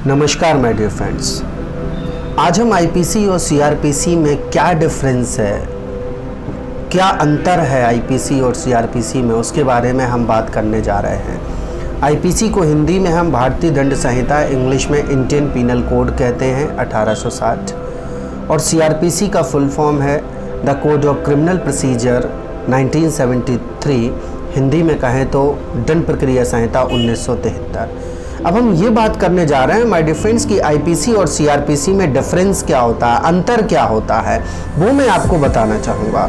नमस्कार my dear friends. आज हम आईपीसी और सीआरपीसी में क्या डिफरेंस है, क्या अंतर है आईपीसी और सीआरपीसी में, उसके बारे में हम बात करने जा रहे हैं। आईपीसी को हिंदी में हम भारतीय दंड संहिता, इंग्लिश में इंडियन पीनल कोड कहते हैं 1860, और सीआरपीसी का फुल फॉर्म है the code of criminal procedure 1973, Hindi में कहें तो दंड प्रक्रिया संहिता 1973। अब हम ये बात करने जा रहे हैं माय डियर फ्रेंड्स कि आईपीसी और सीआरपीसी में डिफरेंस क्या होता है, अंतर क्या होता है, वो मैं आपको बताना चाहूँगा।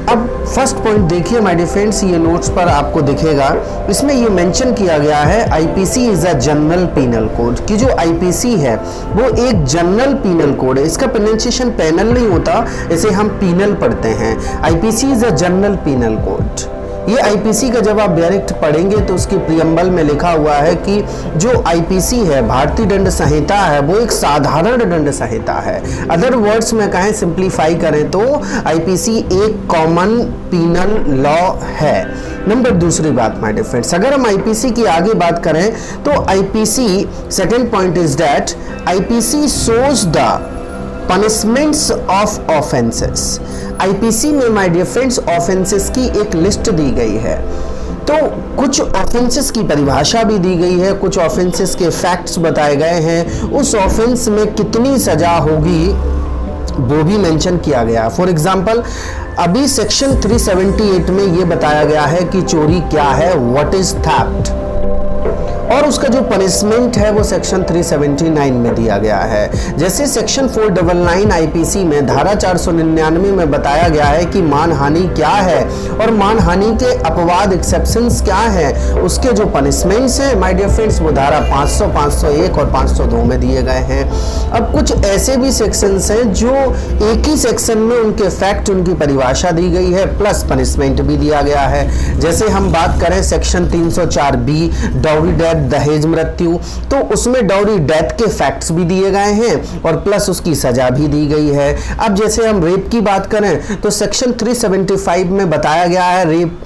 अब फर्स्ट पॉइंट देखिए माय डियर फ्रेंड्स, ये नोट्स पर आपको दिखेगा, इसमें ये मेंशन किया गया है IPC is a general penal code, कि जो आईपीसी है वो एक जनरल पीनल कोड है। इसका प्रोनाउंसिएशन पेनल नहीं होता, इसे हम पीनल पढ़ते हैं। IPC is a general penal code. ये आईपीसी का जब आप डायरेक्ट पढ़ेंगे तो उसके प्रियम्बल में लिखा हुआ है कि जो आईपीसी है, भारतीय दंड संहिता है, वो एक साधारण दंड संहिता है। अदर वर्ड्स में कहें, सिंप्लीफाई करें तो आईपीसी एक कॉमन पीनल लॉ है। नंबर दूसरी बात माय डियर फ्रेंड्स, अगर हम आईपीसी की आगे बात करें तो IPC, second point is that IPC shows the punishments of offences. IPC में माय डियर फ्रेंड्स ऑफेंसेस की एक लिस्ट दी गई है, तो कुछ ऑफेंसेस की परिभाषा भी दी गई है, कुछ ऑफेंसेस के फैक्ट्स बताए गए हैं, उस ऑफेंस में कितनी सजा होगी वो भी मेंशन किया गया। फॉर एग्जांपल, अभी सेक्शन 378 में ये बताया गया है कि चोरी क्या है, व्हाट इज थेफ्ट, और उसका जो पनिशमेंट है वो सेक्शन 379 में दिया गया है। जैसे सेक्शन 499 आईपीसी में धारा 499 में बताया गया है कि मानहानि क्या है और मानहानि के अपवाद एक्सेप्शंस क्या है, उसके जो पनिशमेंट्स हैं माय डियर फ्रेंड्स वो धारा 500, 501 और 502 में दिए गए हैं। अब कुछ ऐसे भी सेक्शंस हैं जो एक ही सेक्शन में उनके फैक्ट, उनकी परिभाषा दी गई है, प्लस पनिशमेंट भी दिया गया है। जैसे हम बात करें सेक्शन 304B डाउरी डेथ, दहेज मृत्यु, तो उसमें डाउरी डेथ के फैक्ट्स भी दिए गए हैं और प्लस उसकी सजा भी दी गई है। अब जैसे हम रेप की बात करें तो सेक्शन 375 में बताया गया है रेप,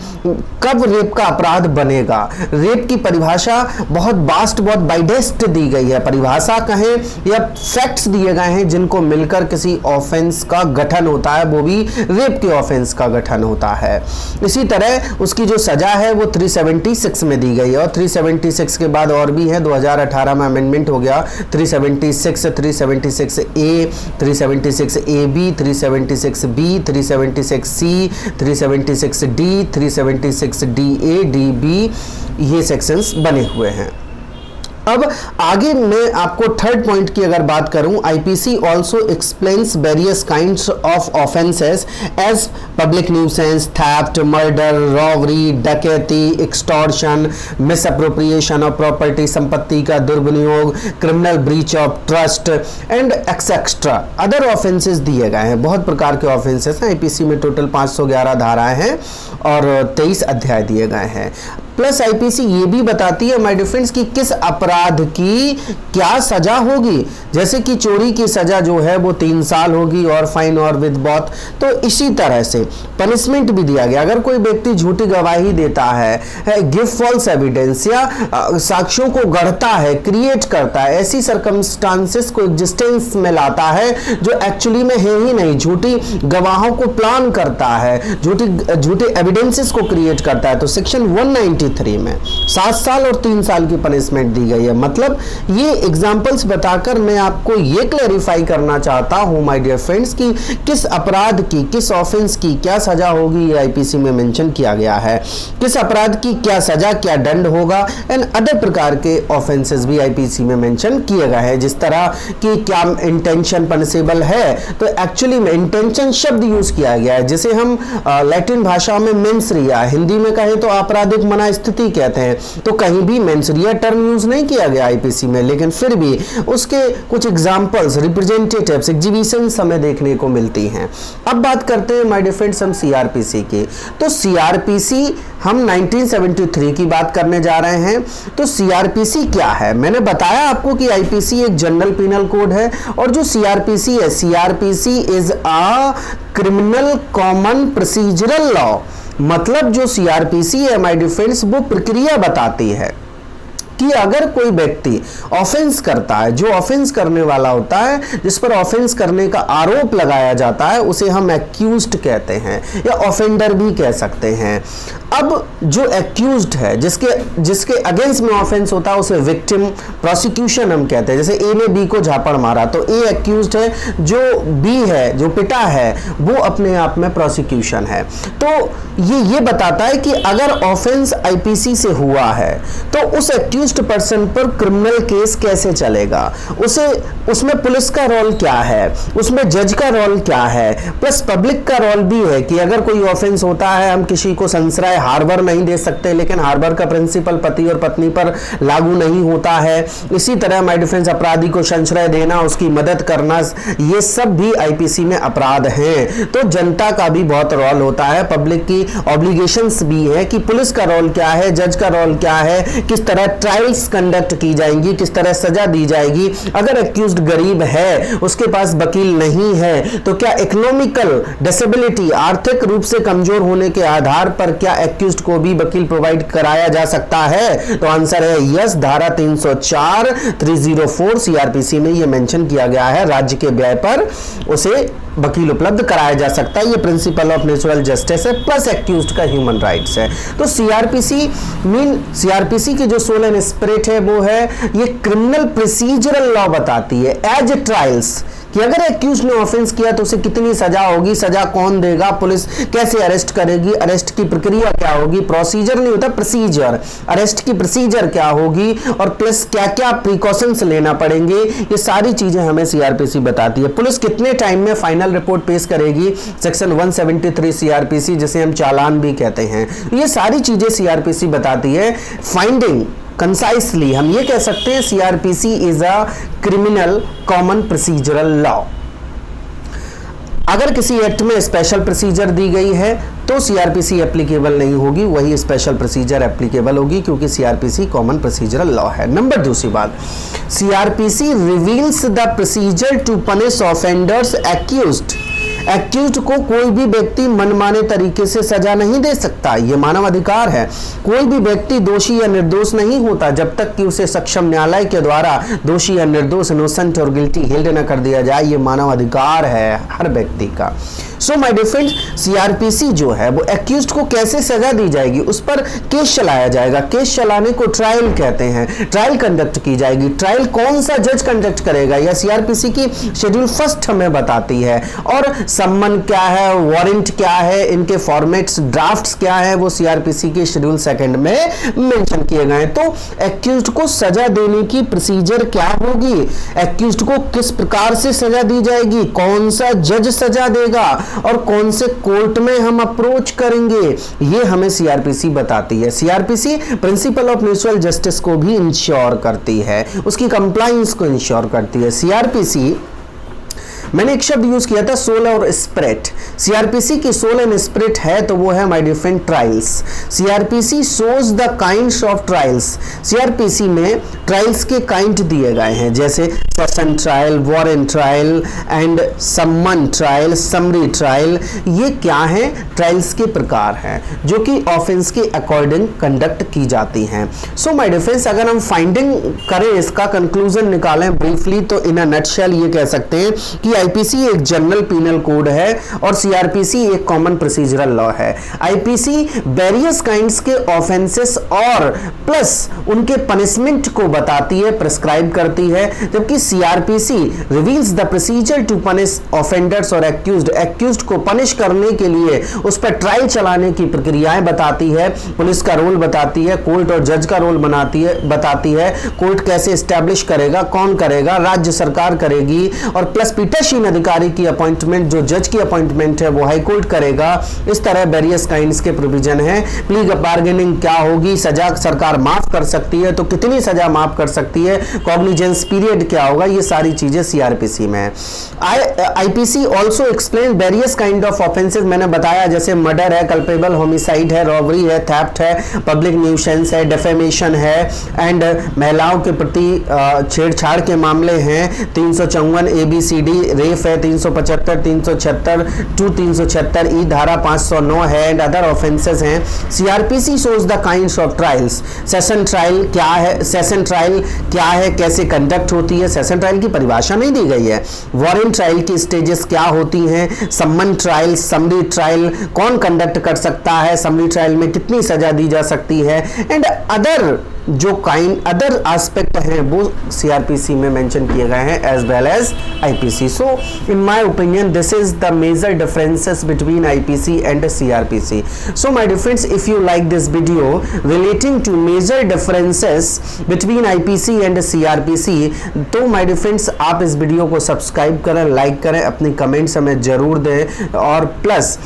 कब रेप का अपराध बनेगा। रेप की परिभाषा बहुत वास्ट, बहुत बाइडेस्ट दी गई है, परिभाषा कहें या फैक्ट्स दिए गए हैं जिनको मिलकर किसी ऑफेंस का गठन होता है, वो भी रेप के ऑफेंस का गठन होता है। इसी तरह उसकी जो सजा है वो 376 में दी गई है, और 376 के बाद और भी है, 2018 में अमेंडमेंट हो गया 376, 376A, 376AB, 376B, 376C, 376D, 376DA, DB, ये सेक्शंस बने हुए हैं। अब आगे मैं आपको थर्ड पॉइंट की अगर बात करूं, IPC also explains various kinds of offences as public nuisance, theft, murder, robbery, डकैती, एक्सटॉर्शन, मिसअप्रोप्रिएशन ऑफ प्रॉपर्टी, संपत्ति का दुर्विनियोग, criminal breach of trust and etcetera other offences दिए गए हैं। बहुत प्रकार के ऑफेंसेस हैं आईपीसी में, टोटल 511 धाराएं हैं और 23 अध्याय दिए गए हैं। प्लस आईपीसी ये भी बताती है माय डियर फ्रेंड्स कि किस अपराध की क्या सजा होगी। जैसे कि चोरी की सजा जो है वो 3 साल होगी और फाइन और विद बॉथ, तो इसी तरह से पनिशमेंट भी दिया गया। अगर कोई व्यक्ति झूठी गवाही देता है, गिव फॉल्स एविडेंस, या साक्ष्यों को गढ़ता है, क्रिएट करता है, ऐसी सर्कमस्टांसेस को एग्जिस्टेंस में लाता है जो एक्चुअली में है ही नहीं, झूठी गवाहों को प्लान करता है, झूठे एविडेंसेस को क्रिएट करता है, तो सेक्शन 193 में 7 साल और 3 साल की पनिशमेंट दी गई है। मतलब ये एग्जांपल्स बताकर मैं आपको ये क्लैरिफाई करना चाहता हूं माय डियर फ्रेंड्स कि किस अपराध की, किस ऑफेंस की क्या सजा होगी, ये आईपीसी में मेंशन किया गया है। किस अपराध की क्या सजा, क्या दंड होगा, एंड अदर प्रकार के ऑफेंसेस भी आईपीसी में मेंशन किए गए हैं। जिस तरह कि क्या इंटेंशन पनिशेबल है, तो एक्चुअली में इंटेंशन शब्द यूज किया गया है, जिसे हम लैटिन भाषा में मेंस रिया, हिंदी में कहें तो आपराधिक मना स्थिति कहते हैं। तो कहीं भी मेंस रिया टर्म यूज नहीं किया गया आईपीसी में, लेकिन फिर भी उसके कुछ एग्जांपल्स, रिप्रेजेंटेटिव्स, एग्जीबिशंस हमें देखने को मिलती हैं। अब बात करते हैं माय डियर फ्रेंड्स हम सीआरपीसी की। तो सीआरपीसी हम 1973 की बात करने जा रहे हैं। तो सीआरपीसी क्या है? मैंने बताया आपको कि आईपीसी एक जनरल पीनल कोड है, और जो सीआरपीसी है, CrPC is a criminal common procedural law. मतलब जो सीआरपीसी है माय डियर फ्रेंड्स, वो प्रक्रिया बताती है कि अगर कोई व्यक्ति ऑफेंस करता है, जो ऑफेंस करने वाला होता है, जिस पर ऑफेंस करने का आरोप लगाया जाता है, उसे हम एक्यूज्ड कहते हैं या ऑफेंडर भी कह सकते हैं। अब जो एक्यूज्ड है, जिसके अगेंस्ट में ऑफेंस होता है, उसे विक्टिम, प्रोसिक्यूशन हम कहते हैं। जैसे ए ने बी को झापड़ मारा तो ए एक्यूज्ड है, जो बी है, जो पिटा है, वो अपने आप में प्रोसिक्यूशन है। तो ये बताता है कि अगर ऑफेंस आईपीसी से हुआ है तो उस एक्यूज्ड पर्सन पर क्रिमिनल केस कैसे चलेगा, उसमें पुलिस का रोल क्या है, उसमें जज का रोल क्या है, प्लस पब्लिक का रोल भी है कि अगर कोई ऑफेंस होता है, हम किसी को संश्रय हार्बर नहीं दे सकते, लेकिन हार्बर का प्रिंसिपल पति और पत्नी पर लागू नहीं होता है। इसी तरह माय डिफेंस अपराधी को संश्रय देना, उसकी मदद करना, ये सब भी आईपीसी में अपराध हैं। तो जनता का भी बहुत रोल होता है, पब्लिक की ऑब्लिगेशंस भी है कि पुलिस का रोल क्या है, जज का रोल क्या है, किस तरह ट्रायल्स कंडक्ट की जाएंगी, किस तरह सजा दी जाएगी। अगर एक्यूज्ड गरीब है, उसके पास वकील नहीं है, तो क्या इकोनॉमिकल डिसेबिलिटी, आर्थिक रूप से कमजोर होने के आधार पर क्या एक्यूज्ड को भी वकील प्रोवाइड कराया जा सकता है? तो आंसर है यस। धारा 304 304 सीआरपीसी में यह मेंशन किया गया है, राज्य के व्यय पर उसे वकील उपलब्ध कराया जा सकता है। ये प्रिंसिपल ऑफ नेचुरल जस्टिस है, प्लस एक्यूज्ड का ह्यूमन राइट्स है। तो सीआरपीसी की जो सोल एंड स्पिरिट है वो है, ये क्रिमिनल प्रोसीजरल लॉ बताती है एज ट्रायल्स, कि अगर एक्यूज्ड ने ऑफेंस किया तो उसे कितनी सजा होगी, सजा कौन देगा, पुलिस कैसे अरेस्ट करेगी, अरेस्ट की प्रक्रिया क्या होगी, प्रोसीजर नहीं होता प्रोसीजर, अरेस्ट की प्रोसीजर क्या होगी, और प्लस क्या क्या प्रिकॉशंस लेना पड़ेंगे, ये सारी चीजें हमें सीआरपीसी बताती है। पुलिस कितने टाइम में फाइनल रिपोर्ट पेश करेगी, सेक्शन 173 सीआरपीसी, जिसे हम चालान भी कहते हैं। ये सारी चीजें सीआरपीसी बताती है। फाइंडिंग कंसाइसली हम ये कह सकते हैं, CrPC is a criminal common procedural law. अगर किसी एक्ट में स्पेशल प्रोसीजर दी गई है तो सीआरपीसी एप्लीकेबल नहीं होगी, वही स्पेशल प्रोसीजर एप्लीकेबल होगी, क्योंकि सीआरपीसी कॉमन प्रोसीजरल लॉ है। नंबर दूसरी बात, CrPC reveals the procedure to punish offenders accused. Accused को कोई भी व्यक्ति मनमाने तरीके से सजा नहीं दे सकता, यह मानव अधिकार है। कोई भी व्यक्ति दोषी या निर्दोष नहीं होता जब तक कि उसे सक्षम न्यायालय के द्वारा दोषी या निर्दोष, इनोसेंट और गिल्टी हिल्ड न कर दिया जाए, यह मानव अधिकार है हर व्यक्ति का। So my dear friends, CrPC जो है वो एक्यूज्ड को कैसे सजा दी जाएगी, उस पर केस चलाया जाएगा। केस चलाने को ट्रायल कहते हैं। ट्रायल कंडक्ट की जाएगी। ट्रायल कौन सा जज कंडक्ट करेगा, यह सीआरपीसी की शेड्यूल फर्स्ट हमें बताती है। और सम्मन क्या है, वारंट क्या है, इनके फॉर्मेट्स, ड्राफ्ट्स क्या है, वो सीआरपीसी के शेड्यूल सेकंड में मेंशन किए गए। तो एक्यूज्ड को सजा देने की प्रोसीजर क्या होगी, एक्यूज्ड को किस प्रकार से सजा दी जाएगी, कौन सा जज सजा देगा और कौन से कोर्ट में हम अप्रोच करेंगे, ये हमें सीआरपीसी बताती है। CrPC principle of natural justice को भी इंश्योर करती है, उसकी कंप्लायंस को इंश्योर करती है। सीआरपीसी, मैंने एक शब्द यूज किया था सोल और स्पिरिट। सीआरपीसी की सोल एंड स्पिरिट है तो वो है my different trials. CrPC shows the kinds of trials. CrPC में ट्रायल्स के काइंड दिए गए हैं, जैसे session trial, warrant trial and सम्मन ट्रायल, समरी ट्रायल। ये क्या है, ट्रायल्स के प्रकार हैं जो कि ऑफेंस के अकॉर्डिंग कंडक्ट की जाती हैं। सो माय डिफरेंस, अगर हम फाइंडिंग करें, इसका कंक्लूजन निकालें ब्रीफली, तो इन अ नटशेल ये कह सकते हैं कि आईपीसी एक जनरल पीनल कोड है और सीआरपीसी एक कॉमन प्रोसीजरल लॉ है। आईपीसी वेरियस काइंड्स के ऑफेंसेस और प्लस उनके पनिशमेंट को बताती है, प्रिस्क्राइब करती है, जबकि CrPC reveals the procedure to punish offenders और एक्यूज्ड। एक्यूज्ड को पनिश करने के लिए उस पर ट्रायल चलाने की प्रक्रियाएं बताती है, पुलिस का रोल बताती है, कोर्ट और जज का रोल बताती है, कोर्ट कैसे एस्टैब्लिश करेगा, कौन करेगा, राज्य सरकार करेगी, और प्लस पीटाशीन अधिकारी की अपॉइंटमेंट, जो जज की अपॉइंटमेंट है वो हाई कोर्ट करेगा। इस तरह वेरियस काइंड्स के प्रोविजन है। प्ली बार्गेनिंग क्या होगी, सजा सरकार माफ कर सकती है तो कितनी सजा माफ समाप्त कर सकती है, कॉग्निजेंस पीरियड क्या होगा, ये सारी चीजें सीआरपीसी में है। IPC also explain various kind of offences, मैंने बताया जैसे मर्डर है, कल्पेबल होमिसाइड है, रॉबरी है, थेफ्ट है, पब्लिक न्यूसेंस है, डेफेमेशन है, एंड महिलाओं के प्रति छेड़छाड़ के मामले हैं 354 ABCD, रेप है 375, 376 टू 376 ई, धारा 509 है, एंड अदर ऑफेंसेस हैं। CrPC shows the kinds of trials, session trial क्या है, सेशन ट्रायल क्या है, कैसे कंडक्ट होती है, सेशन ट्रायल की परिभाषा नहीं दी गई है। वारंट ट्रायल की स्टेजेस क्या होती हैं, सम्मन ट्रायल, समरी ट्रायल कौन कंडक्ट कर सकता है, समरी ट्रायल में कितनी सजा दी जा सकती है, एंड अदर जो अदर एस्पेक्ट हैं वो सीआरपीसी में मेंशन किए गए हैं as well as IPC. So in my opinion this is the major differences between IPC and CrPC. So my dear friends, if you like this video relating to major differences between IPC and CrPC, तो my dear friends आप इस video को subscribe करें, like करें, अपनी comments हमें जरूर दें, और प्लस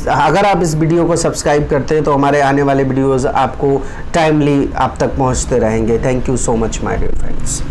अगर आप इस वीडियो को सब्सक्राइब करते हैं तो हमारे आने वाले वीडियोस आपको टाइमली आप तक पहुंचते रहेंगे। Thank you so much my dear friends.